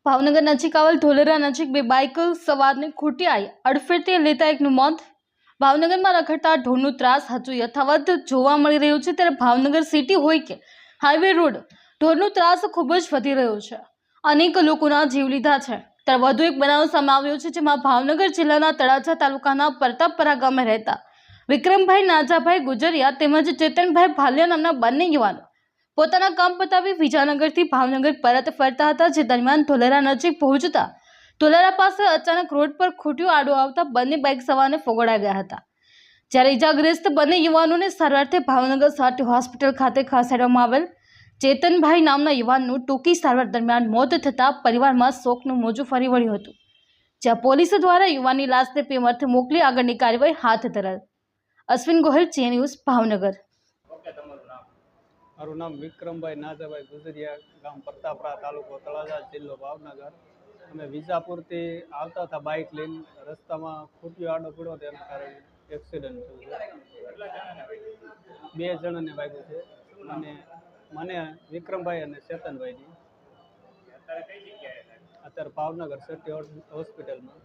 ભાવનગર નજીક આવેલ ધોલેરા નજીક બે બાઇક સવારને ખૂટી આવી અડફેટે લેતા એકનું મોત। ભાવનગરમાં રખડતા ઢોરનું ત્રાસ હજુ યથાવત જોવા મળી રહ્યું છે, ત્યારે ભાવનગર સિટી હોય કે હાઈવે રોડ, ઢોરનો ત્રાસ ખૂબ જ વધી રહ્યો છે। અનેક લોકોના જીવ લીધા છે। ત્યારે વધુ એક બનાવ સામે આવ્યો છે, જેમાં ભાવનગર જિલ્લાના તળાજા તાલુકાના પ્રતાપપરા ગામે રહેતા વિક્રમભાઈ નાજાભાઈ ગુજરિયા તેમજ ચેતનભાઈ ભાલિયા નામના બંને યુવાનો પોતાના કામ પતાવી વિજાનગરથી ભાવનગર પરત ફરતા હતા। જે દરમિયાન ધોલેરા નજીક પહોંચતા ધોલેરા પાસે અચાનક રોડ પર ખૂટ્યું આડો આવતા બંને બાઇક સવારને ફગોળાઈ ગયા હતા। જ્યારે ઇજાગ્રસ્ત બંને યુવાનોને સારવારથી ભાવનગર સાટી હોસ્પિટલ ખાતે ખસેડવામાં આવેલ। ચેતનભાઈ નામના યુવાનનું ટૂંકી સારવાર દરમિયાન મોત થતાં પરિવારમાં શોકનું મોજું ફરી વળ્યું હતું, જ્યાં પોલીસ દ્વારા યુવાનની લાશને પીએમ મોકલી આગળની કાર્યવાહી હાથ ધરાઈ। અશ્વિન ગોહિલ, જે ન્યૂઝ, ભાવનગર। મારું નામ વિક્રમભાઈ નાજાભાઈ ગુજરિયા, ગામ પ્રતાપરા, તાલુકો તળાજા, જિલ્લો ભાવનગર। અમે વિજાપુરથી આવતા હતા બાઇક લઈને, રસ્તામાં ખૂટ્યો આડો પડ્યો, તેના કારણે એક્સિડન્ટ થયું છે। 2 જણાને વાગ્યું છે, અને મને વિક્રમભાઈ અને ચેતનભાઈની। અત્યારે ભાવનગર સિટી હોસ્પિટલમાં।